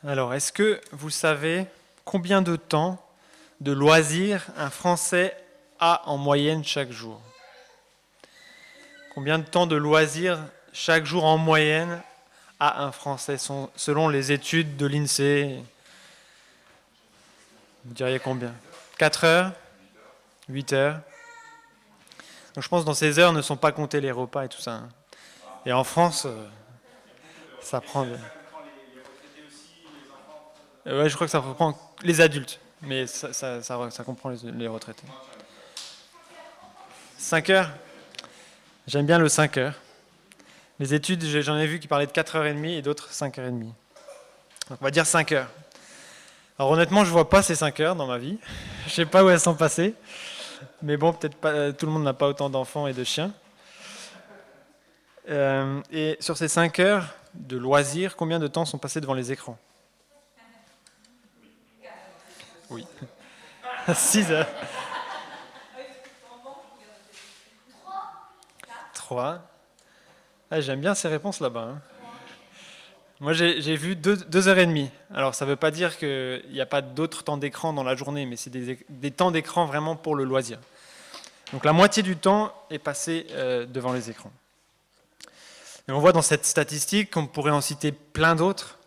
Alors, est-ce que vous savez combien de temps de loisirs un Français a en moyenne chaque jour? Combien de temps de loisirs chaque jour en moyenne a un Français selon les études de l'INSEE? Vous diriez combien? 4 heures? 8 heures? Donc je pense que dans ces heures ne sont pas comptés les repas et tout ça. Et en France, ça prend... Ouais, je crois que ça reprend les adultes, mais ça comprend les retraités. 5 heures? J'aime bien le 5 heures. Les études, j'en ai vu qui parlaient de 4h30 et d'autres 5h30. Donc on va dire 5 heures. Alors honnêtement, je ne vois pas ces 5 heures dans ma vie. Je ne sais pas où elles sont passées. Mais bon, peut-être pas, tout le monde n'a pas autant d'enfants et de chiens. Et sur ces 5 heures de loisirs, combien de temps sont passés devant les écrans? Oui. 6 heures. 3. Ah, j'aime bien ces réponses là-bas. Hein. Moi, j'ai vu 2h30. Alors, ça ne veut pas dire qu'il n'y a pas d'autres temps d'écran dans la journée, mais c'est des temps d'écran vraiment pour le loisir. Donc, la moitié du temps est passé devant les écrans. Et on voit dans cette statistique, qu'on pourrait en citer plein d'autres,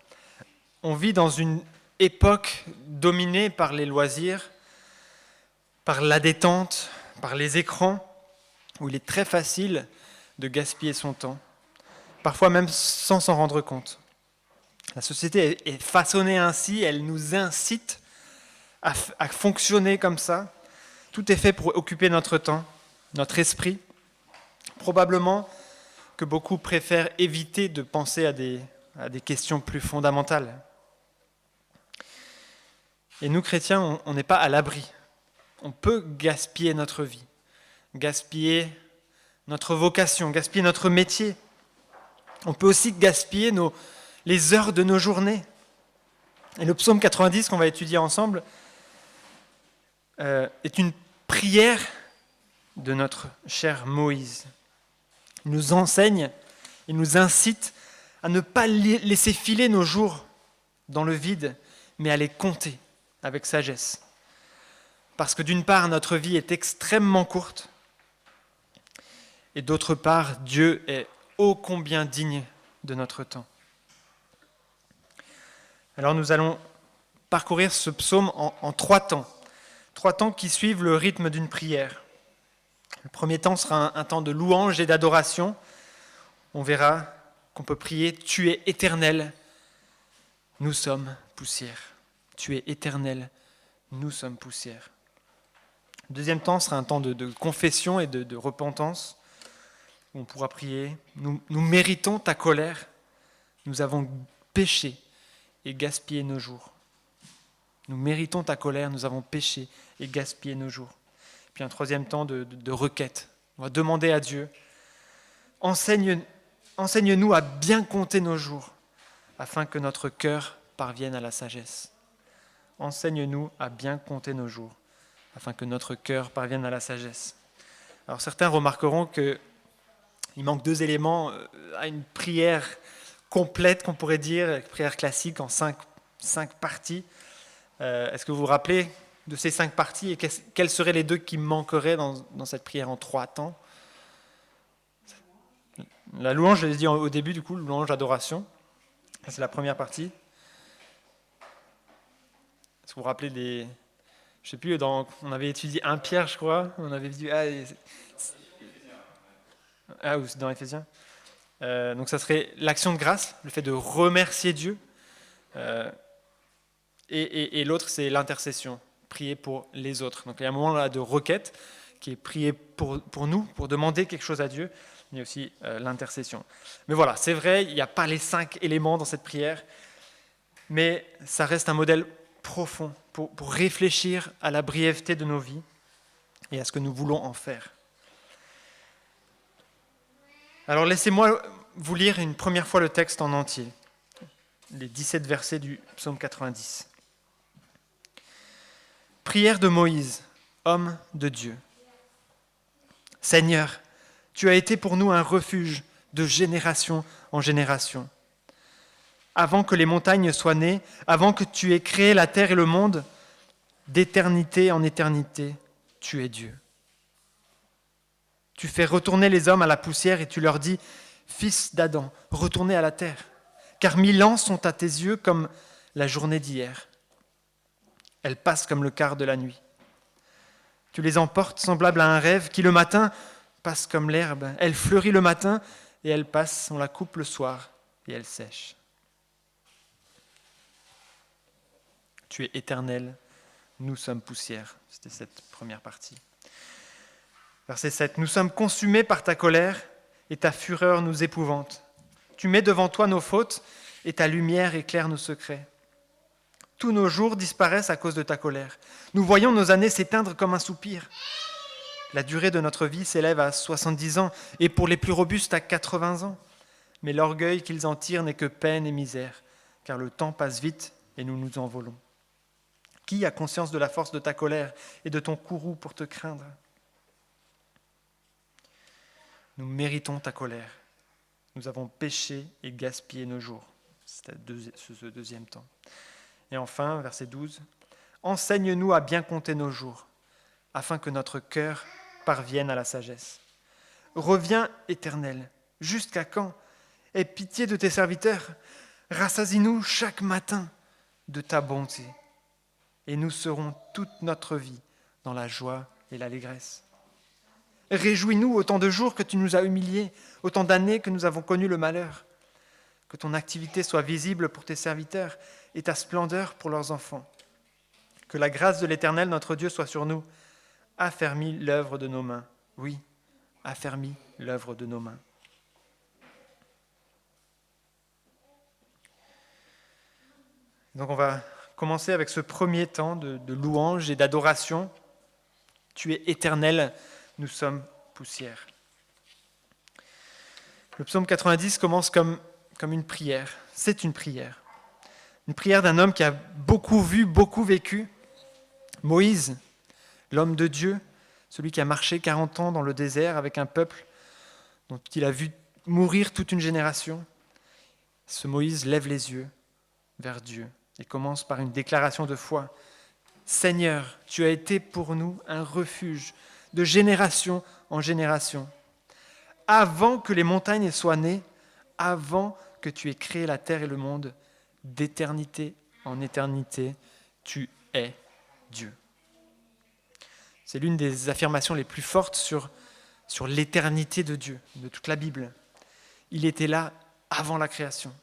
on vit dans une époque dominée par les loisirs, par la détente, par les écrans, où il est très facile de gaspiller son temps, parfois même sans s'en rendre compte. La société est façonnée ainsi, elle nous incite à fonctionner comme ça. Tout est fait pour occuper notre temps, notre esprit. Probablement que beaucoup préfèrent éviter de penser à des questions plus fondamentales. Et nous, chrétiens, on n'est pas à l'abri. On peut gaspiller notre vie, gaspiller notre vocation, gaspiller notre métier. On peut aussi gaspiller les heures de nos journées. Et le psaume 90 qu'on va étudier ensemble est une prière de notre cher Moïse. Il nous enseigne, il nous incite à ne pas laisser filer nos jours dans le vide, mais à les compter avec sagesse. Parce que d'une part, notre vie est extrêmement courte, et d'autre part, Dieu est ô combien digne de notre temps. Alors nous allons parcourir ce psaume en 3 temps. 3 temps qui suivent le rythme d'une prière. Le premier temps sera un temps de louange et d'adoration. On verra qu'on peut prier « Tu es éternel, nous sommes poussière. Tu es éternel, nous sommes poussière. » Le deuxième temps sera un temps de confession et de repentance. On pourra prier « Nous méritons ta colère, nous avons péché et gaspillé nos jours. » Nous méritons ta colère, nous avons péché et gaspillé nos jours. Puis un troisième temps de requête. On va demander à Dieu, enseigne-nous à bien compter nos jours, afin que notre cœur parvienne à la sagesse. Enseigne-nous à bien compter nos jours, afin que notre cœur parvienne à la sagesse. Alors certains remarqueront qu'il manque 2 éléments à une prière complète, qu'on pourrait dire, une prière classique en 5 parties. Est-ce que vous vous rappelez de ces 5 parties et quelles seraient les 2 qui manqueraient dans cette prière en 3 temps? La louange, je l'ai dit au début, du coup, louange, adoration. C'est la première partie. Est-ce que vous vous rappelez des... Je ne sais plus, on avait étudié 1 Pierre, je crois. On avait dit... ou c'est dans Éphésiens. Donc ça serait l'action de grâce, le fait de remercier Dieu. Et l'autre, c'est l'intercession, prier pour les autres. Donc il y a un moment là de requête qui est prier pour nous, pour demander quelque chose à Dieu, mais aussi l'intercession. Mais voilà, c'est vrai, il n'y a pas les 5 éléments dans cette prière, mais ça reste un modèle profond pour réfléchir à la brièveté de nos vies et à ce que nous voulons en faire. Alors laissez-moi vous lire une première fois le texte en entier, les 17 versets du psaume 90. Prière de Moïse, homme de Dieu. « Tu as été pour nous un refuge de génération en génération. avant que les montagnes soient nées, avant que tu aies créé la terre et le monde, d'éternité en éternité, tu es Dieu. Tu fais retourner les hommes à la poussière et tu leur dis, fils d'Adam, retournez à la terre, car 1000 ans sont à tes yeux comme la journée d'hier. Elles passent comme le quart de la nuit. Tu les emportes semblables à un rêve qui le matin passe comme l'herbe. Elle fleurit le matin et elle passe, on la coupe le soir et elle sèche. Tu es éternel, nous sommes poussière. C'était cette première partie. Verset 7. Nous sommes consumés par ta colère et ta fureur nous épouvante. Tu mets devant toi nos fautes et ta lumière éclaire nos secrets. Tous nos jours disparaissent à cause de ta colère. Nous voyons nos années s'éteindre comme un soupir. La durée de notre vie s'élève à 70 ans et pour les plus robustes à 80 ans. Mais l'orgueil qu'ils en tirent n'est que peine et misère, car le temps passe vite et nous nous envolons. Qui a conscience de la force de ta colère et de ton courroux pour te craindre ? Nous méritons ta colère. Nous avons péché et gaspillé nos jours. C'était ce deuxième temps. Et enfin, verset 12, « Enseigne-nous à bien compter nos jours, afin que notre cœur parvienne à la sagesse. Reviens, Éternel, jusqu'à quand ? Aie pitié de tes serviteurs. Rassasie-nous chaque matin de ta bonté. Et nous serons toute notre vie dans la joie et l'allégresse. Réjouis-nous autant de jours que tu nous as humiliés, autant d'années que nous avons connu le malheur. Que ton activité soit visible pour tes serviteurs et ta splendeur pour leurs enfants. Que la grâce de l'Éternel, notre Dieu, soit sur nous. Affermis l'œuvre de nos mains. Oui, affermis l'œuvre de nos mains. » Donc on va commencer avec ce premier temps de louange et d'adoration. Tu es éternel, nous sommes poussière. Le psaume 90 commence comme une prière. C'est une prière. Une prière d'un homme qui a beaucoup vu, beaucoup vécu. Moïse, l'homme de Dieu, celui qui a marché 40 ans dans le désert avec un peuple dont il a vu mourir toute une génération. Ce Moïse lève les yeux vers Dieu et commence par une déclaration de foi. « Seigneur, tu as été pour nous un refuge de génération en génération. Avant que les montagnes soient nées, avant que tu aies créé la terre et le monde, d'éternité en éternité, tu es Dieu. » C'est l'une des affirmations les plus fortes sur l'éternité de Dieu, de toute la Bible. Il était là avant la création.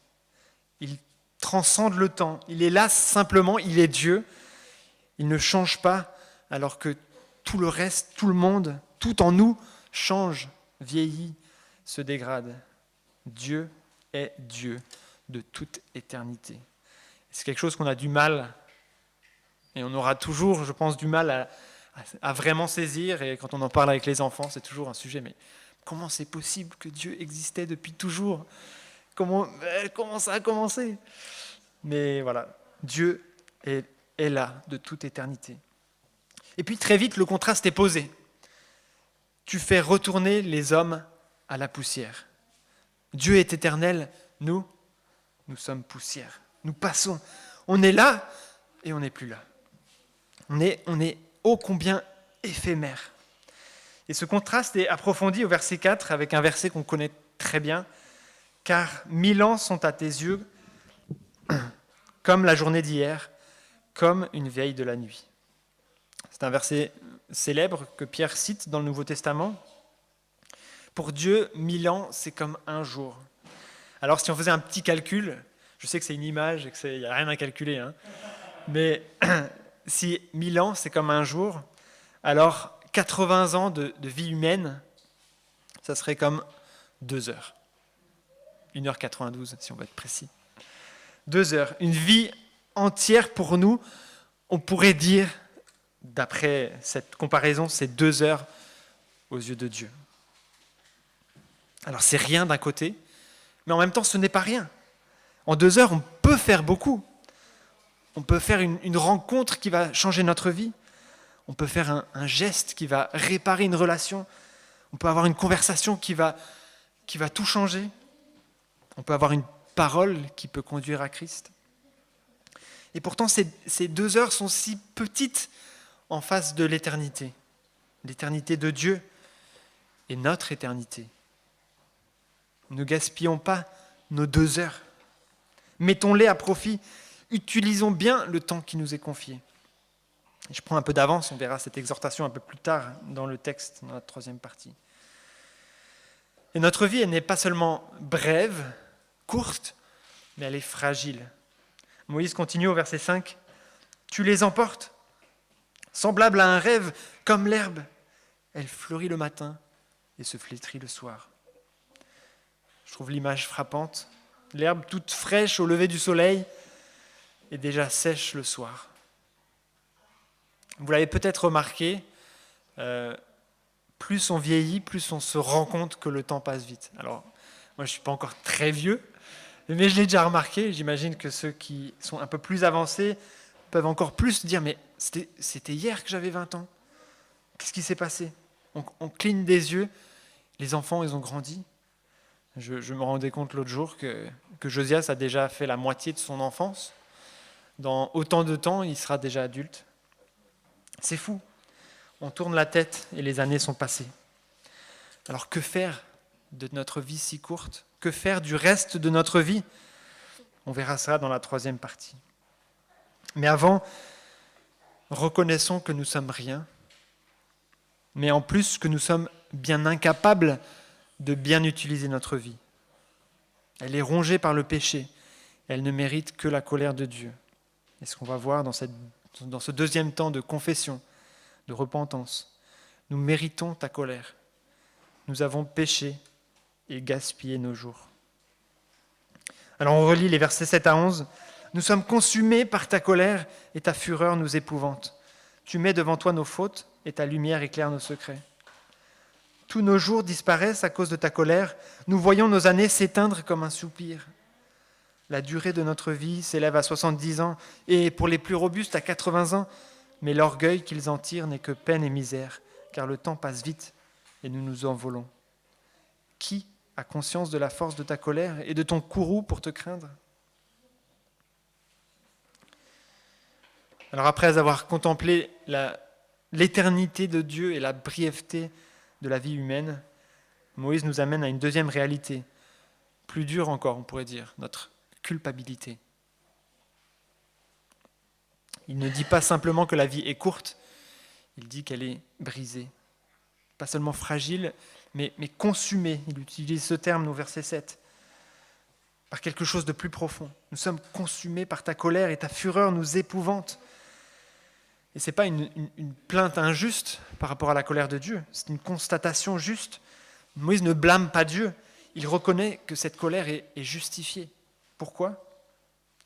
Il transcende le temps. Il est là simplement, il est Dieu. Il ne change pas alors que tout le reste, tout le monde, tout en nous change, vieillit, se dégrade. Dieu est Dieu de toute éternité. C'est quelque chose qu'on a du mal, et on aura toujours, je pense, du mal à vraiment saisir. Et quand on en parle avec les enfants, c'est toujours un sujet, mais comment c'est possible que Dieu existait depuis toujours ? Comment ça a commencé ? Mais voilà, Dieu est là de toute éternité. Et puis très vite, le contraste est posé. Tu fais retourner les hommes à la poussière. Dieu est éternel, nous sommes poussière. Nous passons. On est là et on n'est plus là. On est ô combien éphémère. Et ce contraste est approfondi au verset 4 avec un verset qu'on connaît très bien. « Car 1000 ans sont à tes yeux comme la journée d'hier, comme une veille de la nuit. » C'est un verset célèbre que Pierre cite dans le Nouveau Testament. Pour Dieu, 1000 ans, c'est comme un jour. Alors si on faisait un petit calcul, je sais que c'est une image et qu'il n'y a rien à calculer, hein, mais si 1000 ans, c'est comme un jour, alors 80 ans de vie humaine, ça serait comme 2 heures. 1h92, si on veut être précis. 2 heures. Une vie entière pour nous, on pourrait dire, d'après cette comparaison, c'est 2 heures aux yeux de Dieu. Alors c'est rien d'un côté, mais en même temps ce n'est pas rien. En 2 heures, on peut faire beaucoup. On peut faire une rencontre qui va changer notre vie. On peut faire un geste qui va réparer une relation. On peut avoir une conversation qui va tout changer. On peut avoir une parole qui peut conduire à Christ. Et pourtant, ces 2 heures sont si petites en face de l'éternité de Dieu et notre éternité. Ne gaspillons pas nos 2 heures. Mettons-les à profit. Utilisons bien le temps qui nous est confié. Je prends un peu d'avance, on verra cette exhortation un peu plus tard dans le texte, dans la 3e partie. Et notre vie, elle n'est pas seulement brève, courte, mais elle est fragile. Moïse continue au verset 5. « Tu les emportes, semblable à un rêve, comme l'herbe. Elle fleurit le matin et se flétrit le soir. » Je trouve l'image frappante. L'herbe toute fraîche au lever du soleil est déjà sèche le soir. Vous l'avez peut-être remarqué, plus on vieillit, plus on se rend compte que le temps passe vite. Alors, moi je ne suis pas encore très vieux, mais je l'ai déjà remarqué. J'imagine que ceux qui sont un peu plus avancés peuvent encore plus se dire « mais c'était hier que j'avais 20 ans. Qu'est-ce qui s'est passé ?» On cligne des yeux, les enfants ils ont grandi. Je me rendais compte l'autre jour que Josias a déjà fait la moitié de son enfance. Dans autant de temps, il sera déjà adulte. C'est fou. On tourne la tête et les années sont passées. Alors que faire de notre vie si courte ? Que faire du reste de notre vie ? On verra ça dans la 3e partie. Mais avant, reconnaissons que nous sommes rien, mais en plus que nous sommes bien incapables de bien utiliser notre vie. Elle est rongée par le péché. Elle ne mérite que la colère de Dieu. Et ce qu'on va voir dans ce 2e temps de confession, de repentance. Nous méritons ta colère. Nous avons péché et gaspillé nos jours. Alors on relit les versets 7 à 11. « Nous sommes consumés par ta colère et ta fureur nous épouvante. Tu mets devant toi nos fautes et ta lumière éclaire nos secrets. Tous nos jours disparaissent à cause de ta colère. Nous voyons nos années s'éteindre comme un soupir. La durée de notre vie s'élève à 70 ans et pour les plus robustes à 80 ans. Mais l'orgueil qu'ils en tirent n'est que peine et misère, car le temps passe vite et nous nous envolons. Qui a conscience de la force de ta colère et de ton courroux pour te craindre ? » Alors après avoir contemplé l'éternité de Dieu et la brièveté de la vie humaine, Moïse nous amène à une 2e réalité, plus dure encore, on pourrait dire, notre culpabilité. Il ne dit pas simplement que la vie est courte, il dit qu'elle est brisée. Pas seulement fragile, mais consumée. Il utilise ce terme au verset 7, par quelque chose de plus profond. Nous sommes consumés par ta colère et ta fureur nous épouvante. Et ce n'est pas une plainte injuste par rapport à la colère de Dieu, c'est une constatation juste. Moïse ne blâme pas Dieu, il reconnaît que cette colère est justifiée. Pourquoi ?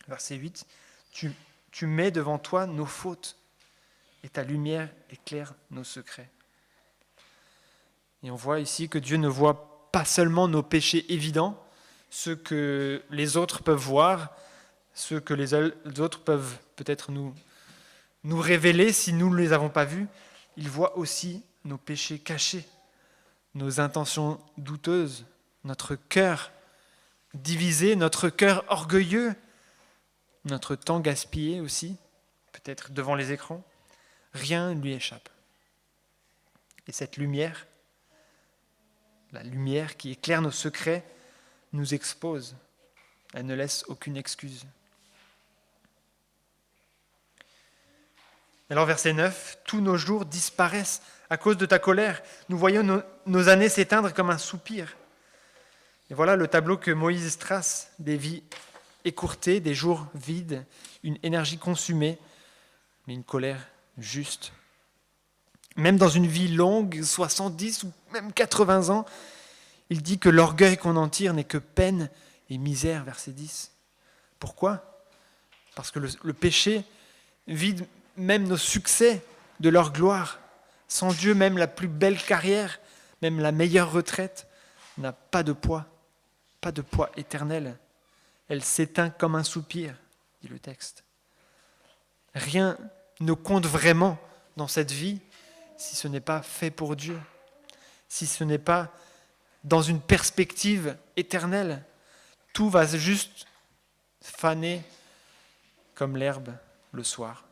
Verset 8, tu mets devant toi nos fautes et ta lumière éclaire nos secrets. Et on voit ici que Dieu ne voit pas seulement nos péchés évidents, ceux que les autres peuvent voir, ceux que les autres peuvent peut-être nous révéler si nous ne les avons pas vus. Il voit aussi nos péchés cachés, nos intentions douteuses, notre cœur divisé, notre cœur orgueilleux, notre temps gaspillé aussi, peut-être devant les écrans. Rien ne lui échappe. Et cette lumière, la lumière qui éclaire nos secrets, nous expose. Elle ne laisse aucune excuse. Alors verset 9, « Tous nos jours disparaissent à cause de ta colère. Nous voyons nos années s'éteindre comme un soupir. » Et voilà le tableau que Moïse trace, des vies écourtées, des jours vides, une énergie consumée, mais une colère juste. Même dans une vie longue, 70 ou même 80 ans, il dit que l'orgueil qu'on en tire n'est que peine et misère, verset 10. Pourquoi ? Parce que le péché vide même nos succès de leur gloire. Sans Dieu, même la plus belle carrière, même la meilleure retraite, n'a pas de poids éternel. Elle s'éteint comme un soupir, dit le texte. Rien ne compte vraiment dans cette vie si ce n'est pas fait pour Dieu, si ce n'est pas dans une perspective éternelle. Tout va juste faner comme l'herbe le soir.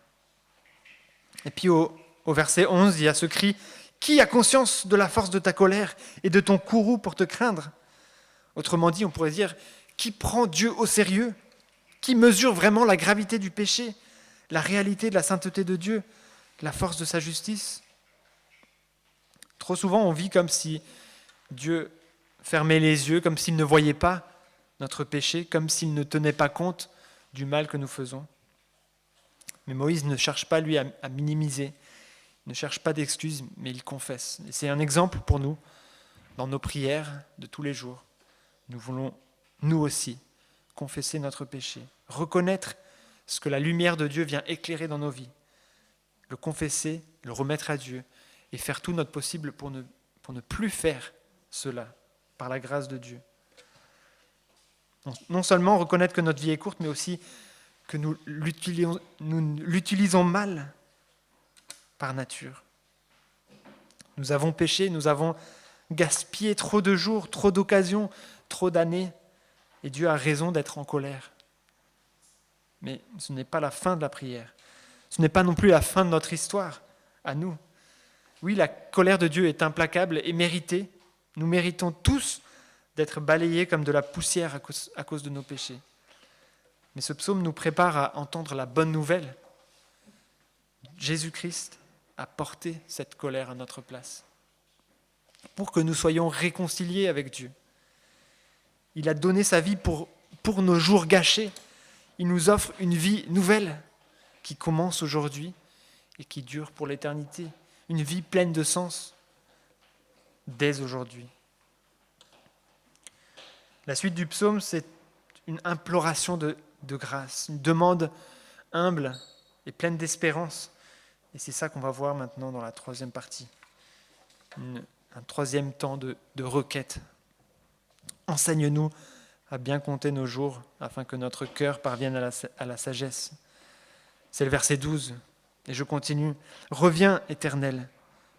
Et puis au verset 11, il y a ce cri « Qui a conscience de la force de ta colère et de ton courroux pour te craindre ?» Autrement dit, on pourrait dire « Qui prend Dieu au sérieux ? Qui mesure vraiment la gravité du péché, la réalité de la sainteté de Dieu, la force de sa justice ?» Trop souvent, on vit comme si Dieu fermait les yeux, comme s'il ne voyait pas notre péché, comme s'il ne tenait pas compte du mal que nous faisons. Mais Moïse ne cherche pas, lui, à minimiser, il ne cherche pas d'excuses, mais il confesse. Et c'est un exemple pour nous, dans nos prières de tous les jours. Nous voulons, nous aussi, confesser notre péché, reconnaître ce que la lumière de Dieu vient éclairer dans nos vies, le confesser, le remettre à Dieu et faire tout notre possible pour ne plus faire cela, par la grâce de Dieu. Non seulement reconnaître que notre vie est courte, mais aussi que nous l'utilisons mal par nature. Nous avons péché, nous avons gaspillé trop de jours, trop d'occasions, trop d'années, et Dieu a raison d'être en colère. Mais ce n'est pas la fin de la prière. Ce n'est pas non plus la fin de notre histoire, à nous. Oui, la colère de Dieu est implacable et méritée. Nous méritons tous d'être balayés comme de la poussière à cause de nos péchés. Mais ce psaume nous prépare à entendre la bonne nouvelle. Jésus-Christ a porté cette colère à notre place pour que nous soyons réconciliés avec Dieu. Il a donné sa vie pour nos jours gâchés. Il nous offre une vie nouvelle qui commence aujourd'hui et qui dure pour l'éternité. Une vie pleine de sens dès aujourd'hui. La suite du psaume, c'est une imploration de grâce, une demande humble et pleine d'espérance. Et c'est ça qu'on va voir maintenant dans la troisième partie. Un troisième temps de requête. Enseigne-nous à bien compter nos jours afin que notre cœur parvienne à la sagesse. C'est le verset 12. Et je continue. Reviens, Éternel,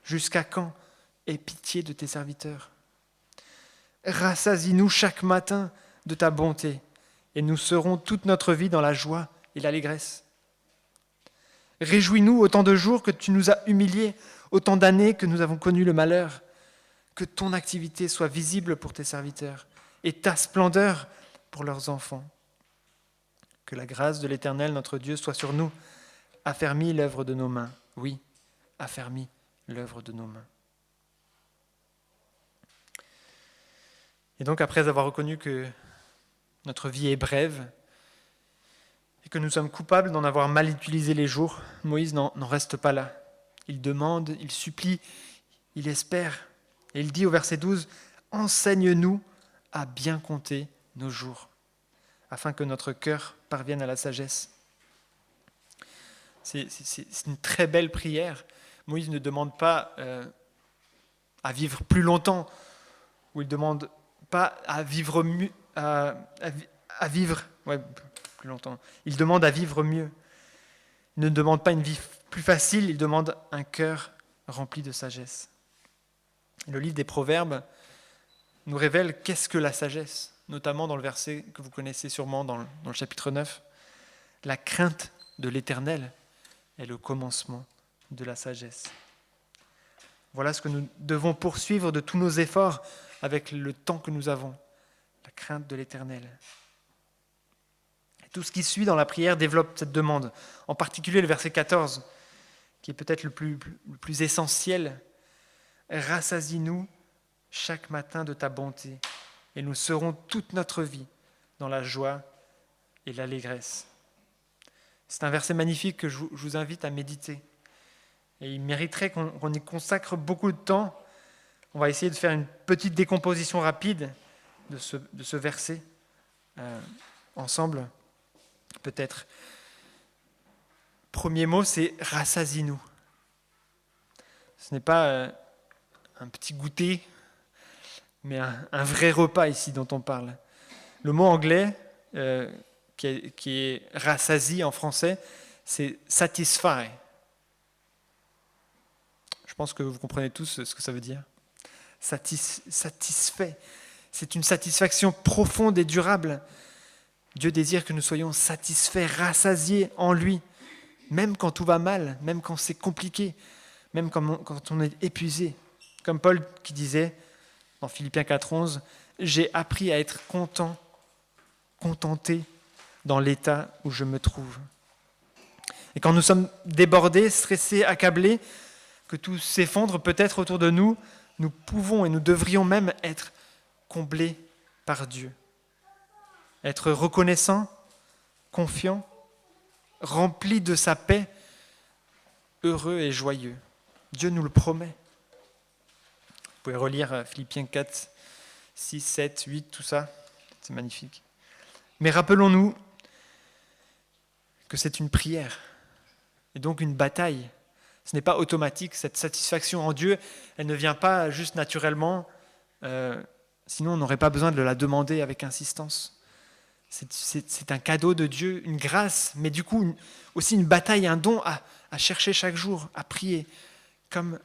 jusqu'à quand? Aie pitié de tes serviteurs. Rassasie-nous chaque matin de ta bonté, et nous serons toute notre vie dans la joie et l'allégresse. Réjouis-nous autant de jours que tu nous as humiliés, autant d'années que nous avons connu le malheur. Que ton activité soit visible pour tes serviteurs, et ta splendeur pour leurs enfants. Que la grâce de l'Éternel, notre Dieu, soit sur nous. Affermis l'œuvre de nos mains. Oui, affermis l'œuvre de nos mains. Et donc, après avoir reconnu que notre vie est brève et que nous sommes coupables d'en avoir mal utilisé les jours, Moïse n'en reste pas là. Il demande, il supplie, il espère. Et il dit au verset 12, « Enseigne-nous à bien compter nos jours, afin que notre cœur parvienne à la sagesse. » C'est une très belle prière. Moïse ne demande pas à vivre plus longtemps, ou il ne demande pas à vivre mieux, plus longtemps. Il demande à vivre mieux. Il ne demande pas une vie plus facile, il demande un cœur rempli de sagesse. Et le livre des Proverbes nous révèle qu'est-ce que la sagesse, notamment dans le verset que vous connaissez sûrement dans le chapitre 9. La crainte de l'Éternel est le commencement de la sagesse. Voilà ce que nous devons poursuivre de tous nos efforts avec le temps que nous avons. La crainte de l'Éternel. Et tout ce qui suit dans la prière développe cette demande. En particulier le verset 14, qui est peut-être le plus essentiel. Rassasie-nous chaque matin de ta bonté, et nous serons toute notre vie dans la joie et l'allégresse. C'est un verset magnifique que je vous invite à méditer. Et il mériterait qu'on y consacre beaucoup de temps. On va essayer de faire une petite décomposition rapide de ce verset ensemble, peut-être. Premier mot, c'est « rassasie-nous ». Ce n'est pas un petit goûter, mais un vrai repas ici dont on parle. Le mot anglais qui est rassasie en français, c'est satisfy. Je pense que vous comprenez tous ce que ça veut dire. Satisfait. C'est une satisfaction profonde et durable. Dieu désire que nous soyons satisfaits, rassasiés en lui, même quand tout va mal, même quand c'est compliqué, même quand on est épuisé. Comme Paul qui disait dans Philippiens 4,11, « J'ai appris à être contenté dans l'état où je me trouve. » Et quand nous sommes débordés, stressés, accablés, que tout s'effondre peut-être autour de nous, nous pouvons et nous devrions même être comblés par Dieu. Être reconnaissants, confiants, remplis de sa paix, heureux et joyeux. Dieu nous le promet. Vous pouvez relire Philippiens 4, 6, 7, 8, tout ça. C'est magnifique. Mais rappelons-nous que c'est une prière et donc une bataille. Ce n'est pas automatique, cette satisfaction en Dieu, elle ne vient pas juste naturellement, sinon on n'aurait pas besoin de la demander avec insistance. C'est un cadeau de Dieu, une grâce, mais du coup aussi une bataille, un don à chercher chaque jour, à prier, comme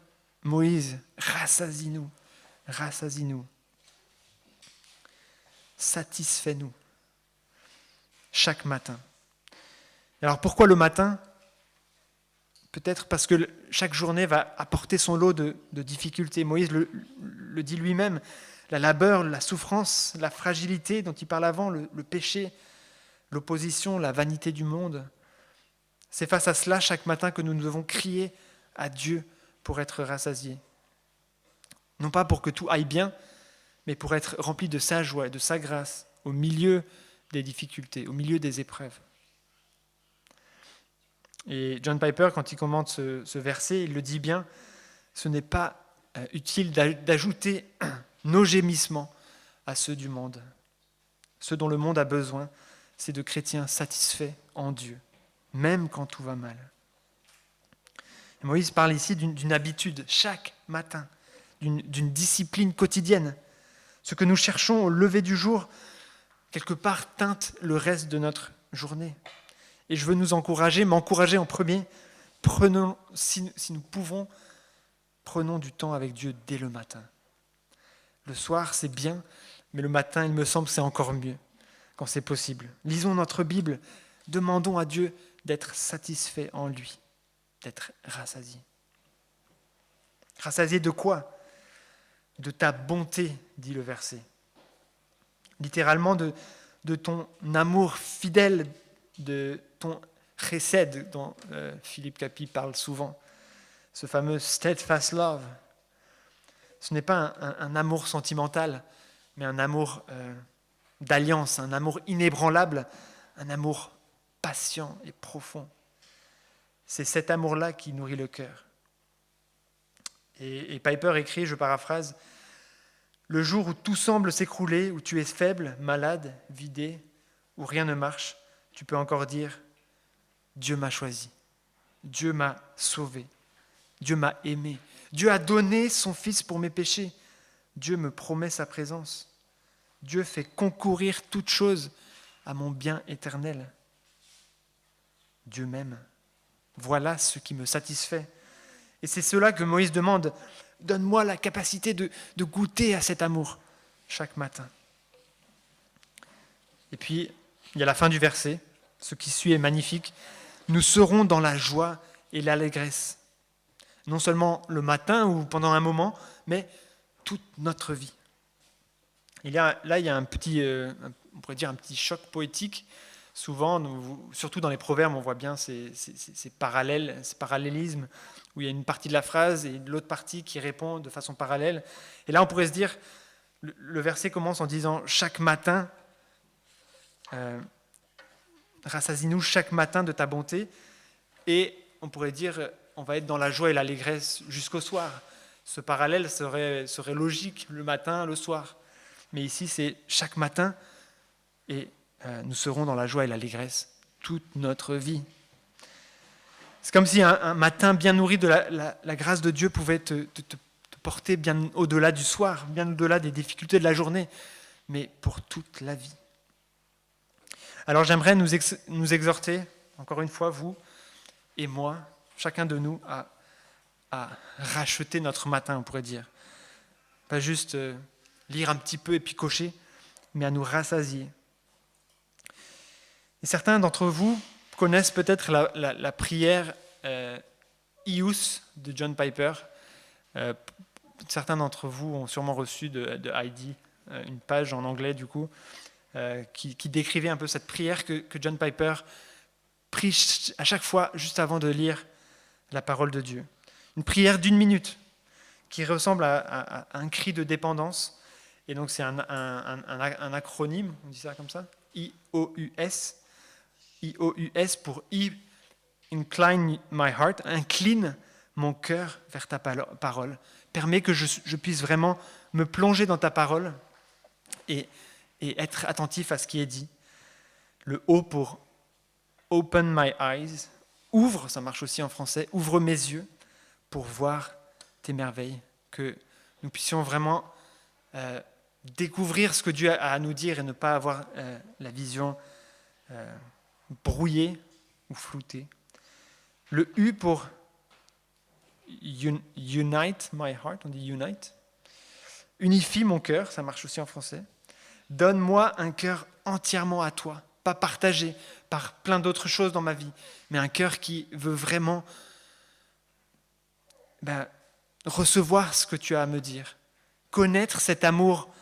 Moïse, rassasie-nous, rassasie-nous, satisfais-nous, chaque matin. Alors pourquoi le matin ? Peut-être parce que chaque journée va apporter son lot de difficultés. Moïse le dit lui-même, la labeur, la souffrance, la fragilité dont il parle avant, le péché, l'opposition, la vanité du monde. C'est face à cela chaque matin que nous devons crier à Dieu pour être rassasiés. Non pas pour que tout aille bien, mais pour être rempli de sa joie et de sa grâce au milieu des difficultés, au milieu des épreuves. Et John Piper, quand il commente ce verset, il le dit bien, ce n'est pas utile d'ajouter nos gémissements à ceux du monde. Ce dont le monde a besoin, c'est de chrétiens satisfaits en Dieu, même quand tout va mal. Et Moïse parle ici d'une habitude, chaque matin, d'une discipline quotidienne. Ce que nous cherchons au lever du jour, quelque part, teinte le reste de notre journée. Et je veux nous m'encourager en premier. Prenons, si nous pouvons, prenons du temps avec Dieu dès le matin. Le soir, c'est bien, mais le matin, il me semble, c'est encore mieux, quand c'est possible. Lisons notre Bible, demandons à Dieu d'être satisfait en lui, d'être rassasié. Rassasié de quoi ? De ta bonté, dit le verset. Littéralement, de ton amour fidèle, de ton chesed dont Philippe Capi parle souvent, ce fameux steadfast love. Ce n'est pas un amour sentimental, mais un amour d'alliance, un amour inébranlable, un amour patient et profond. C'est cet amour-là qui nourrit le cœur. Et Piper écrit, je paraphrase, « Le jour où tout semble s'écrouler, où tu es faible, malade, vidé, où rien ne marche, tu peux encore dire « Dieu m'a choisi, Dieu m'a sauvé, Dieu m'a aimé, Dieu a donné son Fils pour mes péchés, Dieu me promet sa présence, Dieu fait concourir toutes choses à mon bien éternel. Dieu m'aime, voilà ce qui me satisfait. » Et c'est cela que Moïse demande, « Donne-moi la capacité de goûter à cet amour chaque matin. » Et puis, il y a la fin du verset, ce qui suit est magnifique. Nous serons dans la joie et l'allégresse. Non seulement le matin ou pendant un moment, mais toute notre vie. Et là, il y a un petit, on pourrait dire un petit choc poétique. Souvent, surtout dans les proverbes, on voit bien ces parallélismes, où il y a une partie de la phrase et l'autre partie qui répond de façon parallèle. Et là, on pourrait se dire, le verset commence en disant « Chaque matin », rassasie-nous chaque matin de ta bonté, et on pourrait dire on va être dans la joie et l'allégresse jusqu'au soir. Ce parallèle serait logique, le matin, le soir. Mais ici, c'est chaque matin, et nous serons dans la joie et l'allégresse toute notre vie. C'est comme si un matin bien nourri de la grâce de Dieu pouvait te porter bien au-delà du soir, bien au-delà des difficultés de la journée, mais pour toute la vie. Alors j'aimerais nous exhorter, encore une fois, vous et moi, chacun de nous, à racheter notre matin, on pourrait dire. Pas juste lire un petit peu et puis cocher, mais à nous rassasier. Et certains d'entre vous connaissent peut-être la prière Ius de John Piper. Certains d'entre vous ont sûrement reçu de Heidi une page en anglais du coup, qui décrivait un peu cette prière que John Piper prie à chaque fois juste avant de lire la parole de Dieu. Une prière d'1 minute qui ressemble à un cri de dépendance. Et donc c'est un acronyme, on dit ça comme ça, I-O-U-S. I-O-U-S pour Incline my heart, incline mon cœur vers ta parole. Permets que je puisse vraiment me plonger dans ta parole et être attentif à ce qui est dit. Le O pour Open my eyes, ouvre, ça marche aussi en français, ouvre mes yeux pour voir tes merveilles, que nous puissions vraiment découvrir ce que Dieu a à nous dire et ne pas avoir la vision brouillée ou floutée. Le U pour unite my heart, on dit unite. Unifie mon cœur, ça marche aussi en français. Donne-moi un cœur entièrement à toi, pas partagé par plein d'autres choses dans ma vie, mais un cœur qui veut vraiment recevoir ce que tu as à me dire, connaître cet amour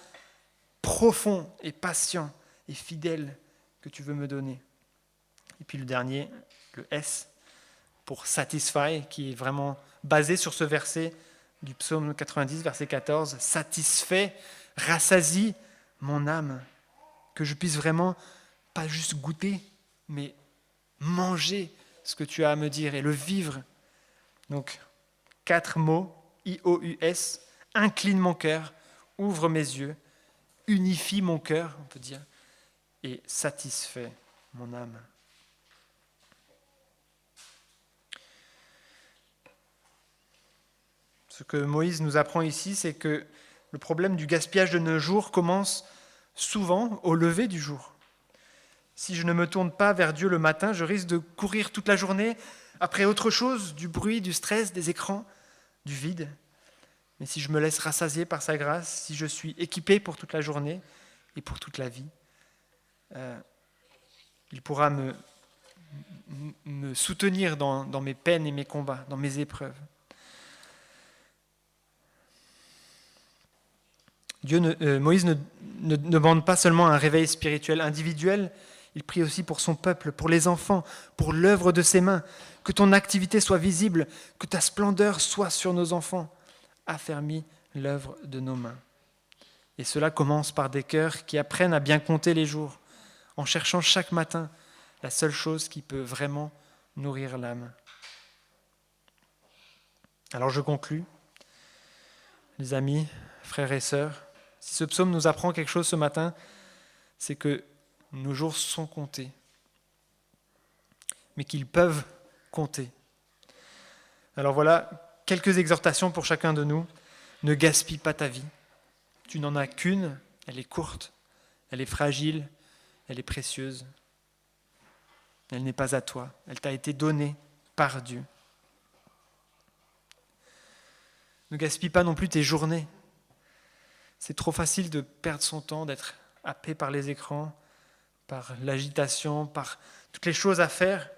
profond et patient et fidèle que tu veux me donner. Et puis le dernier, le S, pour satisfy, qui est vraiment basé sur ce verset du psaume 90, verset 14, satisfait, rassasie mon âme, que je puisse vraiment pas juste goûter, mais manger ce que tu as à me dire et le vivre. Donc, 4 mots, I-O-U-S, incline mon cœur, ouvre mes yeux, unifie mon cœur, on peut dire, et satisfait mon âme. Ce que Moïse nous apprend ici, c'est que le problème du gaspillage de nos jours commence souvent au lever du jour. Si je ne me tourne pas vers Dieu le matin, je risque de courir toute la journée après autre chose, du bruit, du stress, des écrans, du vide. Mais si je me laisse rassasier par sa grâce, si je suis équipé pour toute la journée et pour toute la vie, il pourra me soutenir dans mes peines et mes combats, dans mes épreuves. Moïse ne demande pas seulement un réveil spirituel individuel, il prie aussi pour son peuple, pour les enfants, pour l'œuvre de ses mains, que ton activité soit visible, que ta splendeur soit sur nos enfants. Affermis l'œuvre de nos mains. Et cela commence par des cœurs qui apprennent à bien compter les jours, en cherchant chaque matin la seule chose qui peut vraiment nourrir l'âme. Alors je conclus, les amis, frères et sœurs, si ce psaume nous apprend quelque chose ce matin, c'est que nos jours sont comptés, mais qu'ils peuvent compter. Alors voilà, quelques exhortations pour chacun de nous. Ne gaspille pas ta vie. Tu n'en as qu'une, elle est courte, elle est fragile, elle est précieuse. Elle n'est pas à toi, elle t'a été donnée par Dieu. Ne gaspille pas non plus tes journées. C'est trop facile de perdre son temps, d'être happé par les écrans, par l'agitation, par toutes les choses à faire.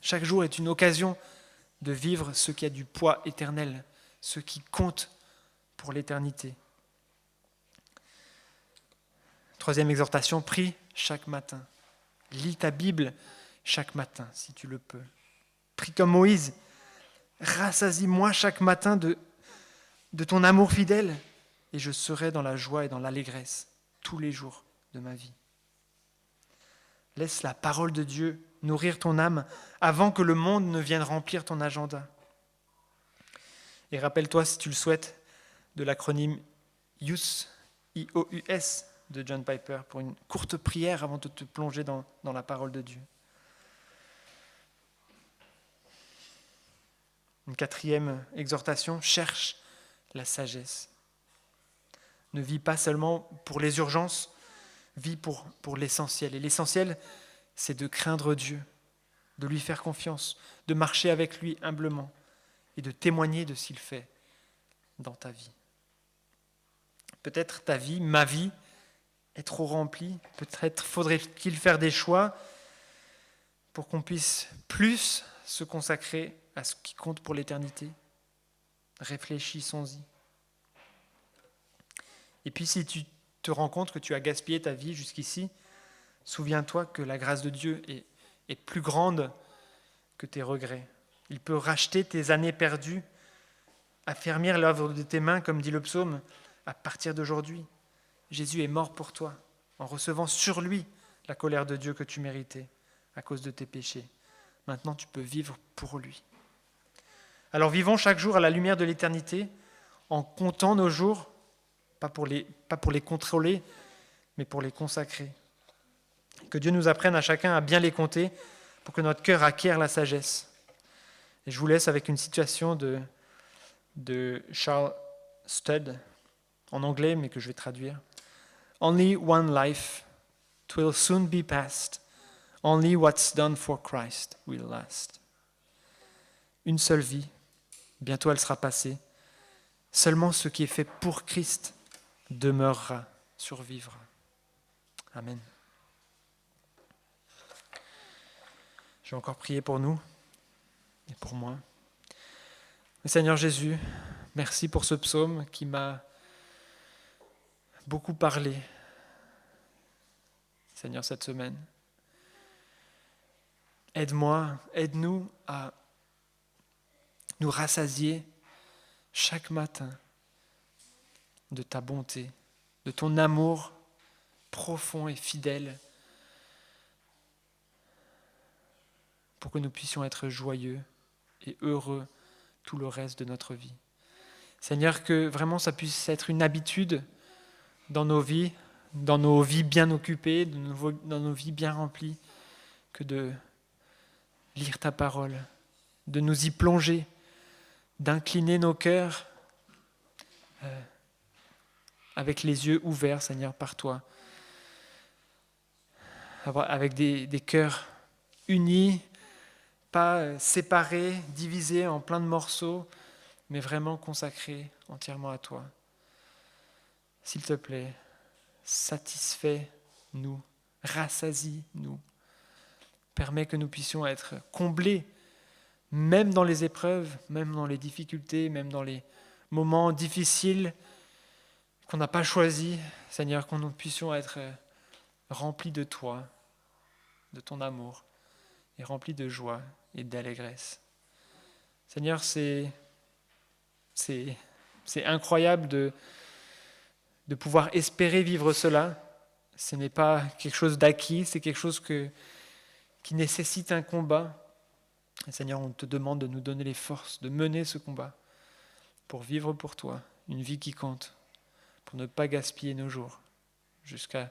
Chaque jour est une occasion de vivre ce qui a du poids éternel, ce qui compte pour l'éternité. Troisième exhortation, prie chaque matin. Lis ta Bible chaque matin, si tu le peux. Prie comme Moïse. Rassasie-moi chaque matin de ton amour fidèle, et je serai dans la joie et dans l'allégresse tous les jours de ma vie. Laisse la parole de Dieu nourrir ton âme avant que le monde ne vienne remplir ton agenda. Et rappelle-toi, si tu le souhaites, de l'acronyme IOUS, I-O-U-S de John Piper, pour une courte prière avant de te plonger dans la parole de Dieu. Une quatrième exhortation, cherche la sagesse. Ne vis pas seulement pour les urgences, vis pour l'essentiel. Et l'essentiel, c'est de craindre Dieu, de lui faire confiance, de marcher avec lui humblement et de témoigner de ce qu'il fait dans ta vie. Peut-être ta vie, ma vie, est trop remplie. Peut-être faudrait-il faire des choix pour qu'on puisse plus se consacrer à ce qui compte pour l'éternité. Réfléchissons-y. Et puis si tu te rends compte que tu as gaspillé ta vie jusqu'ici, souviens-toi que la grâce de Dieu est plus grande que tes regrets. Il peut racheter tes années perdues, affermir l'œuvre de tes mains, comme dit le psaume, à partir d'aujourd'hui. Jésus est mort pour toi, en recevant sur lui la colère de Dieu que tu méritais à cause de tes péchés. Maintenant, tu peux vivre pour lui. Alors vivons chaque jour à la lumière de l'éternité, en comptant nos jours, pas pour les contrôler, mais pour les consacrer. Que Dieu nous apprenne à chacun à bien les compter pour que notre cœur acquiert la sagesse. Et je vous laisse avec une citation de Charles Studd, en anglais, mais que je vais traduire. Only one life, 'twill soon be past. Only what's done for Christ will last. Une seule vie, bientôt elle sera passée. Seulement ce qui est fait pour Christ demeurera, survivra. Amen. Je vais encore prier pour nous et pour moi. Seigneur Jésus, merci pour ce psaume qui m'a beaucoup parlé, Seigneur, cette semaine. Aide-moi, aide-nous à nous rassasier chaque matin de ta bonté, de ton amour profond et fidèle, pour que nous puissions être joyeux et heureux tout le reste de notre vie. Seigneur, que vraiment ça puisse être une habitude dans nos vies bien occupées, dans nos vies bien remplies, que de lire ta parole, de nous y plonger, d'incliner nos cœurs avec les yeux ouverts, Seigneur, par toi, avec des cœurs unis, pas séparés, divisés en plein de morceaux, mais vraiment consacrés entièrement à toi. S'il te plaît, satisfais-nous, rassasie-nous. Permets que nous puissions être comblés, même dans les épreuves, même dans les difficultés, même dans les moments difficiles qu'on n'a pas choisis. Seigneur, que nous puissions être remplis de toi, de ton amour, et remplis de joie et d'allégresse. Seigneur, c'est incroyable de pouvoir espérer vivre cela. Ce n'est pas quelque chose d'acquis, c'est quelque chose qui nécessite un combat. Et Seigneur, on te demande de nous donner les forces de mener ce combat pour vivre pour toi, une vie qui compte, pour ne pas gaspiller nos jours jusqu'au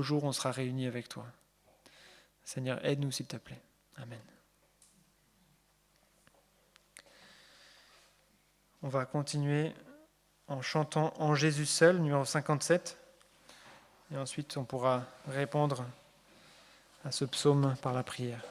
jour où on sera réunis avec toi. Seigneur, aide-nous s'il te plaît. Amen. On va continuer en chantant En Jésus seul, numéro 57. Et ensuite, on pourra répondre à ce psaume par la prière.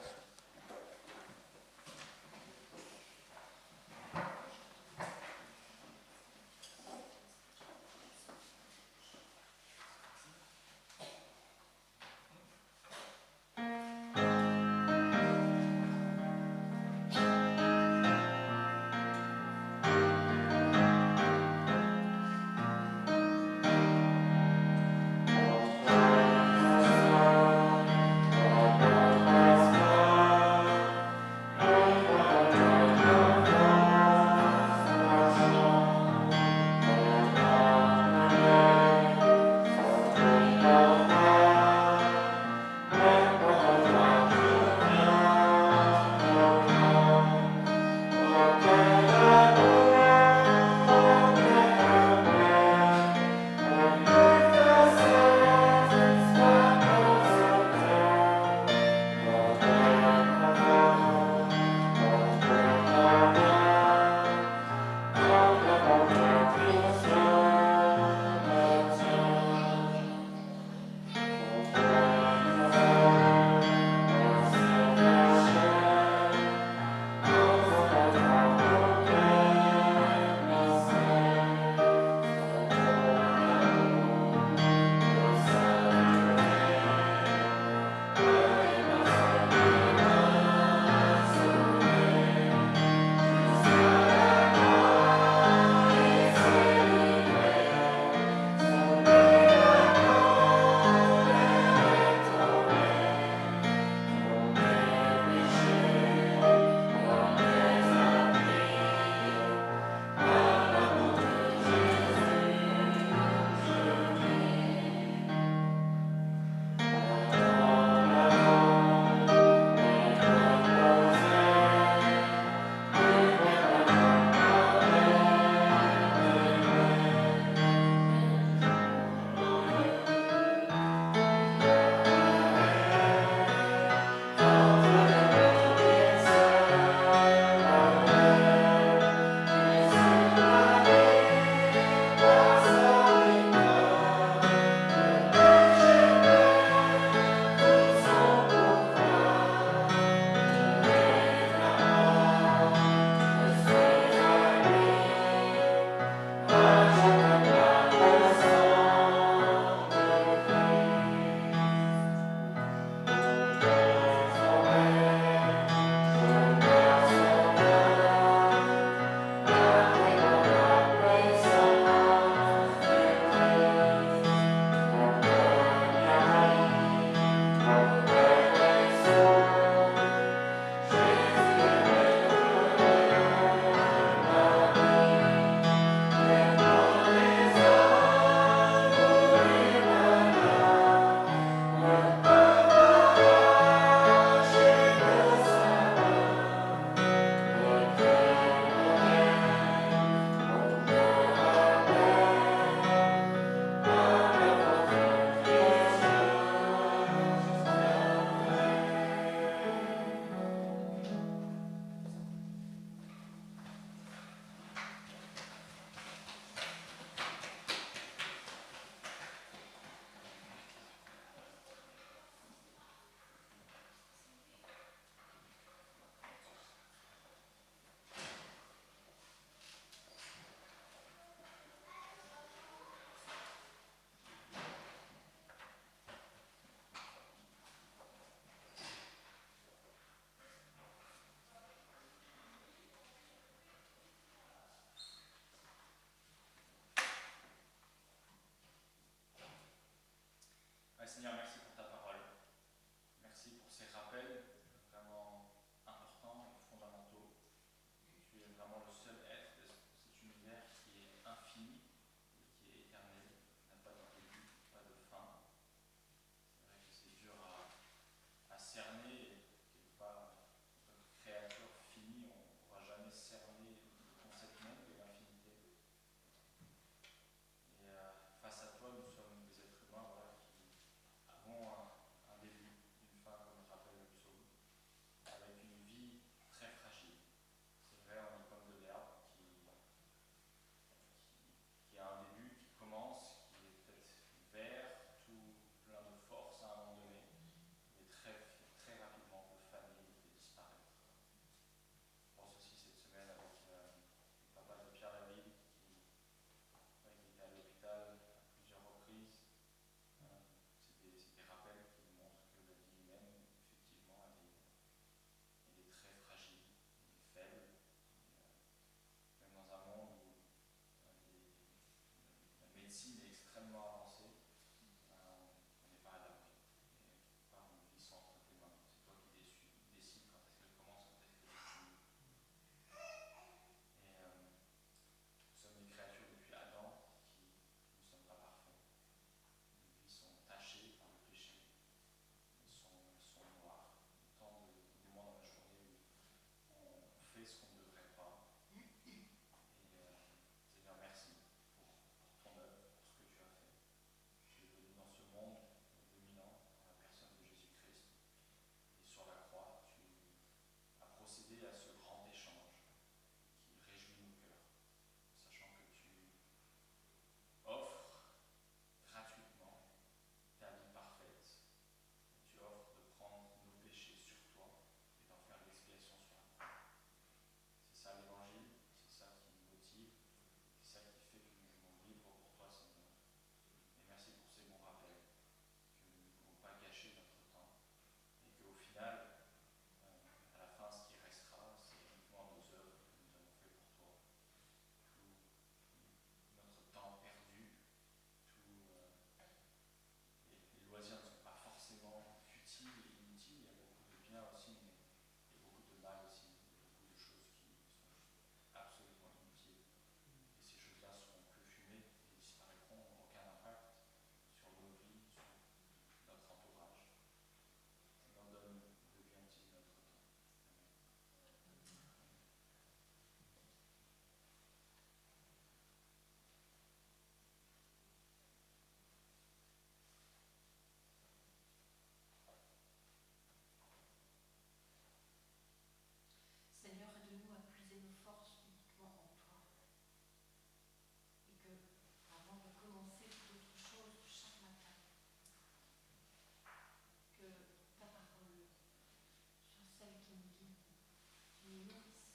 nous nourrisse,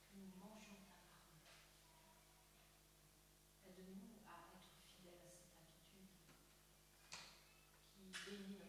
que nous mangions ta parole. Aide-nous à être fidèles à cette habitude qui bénit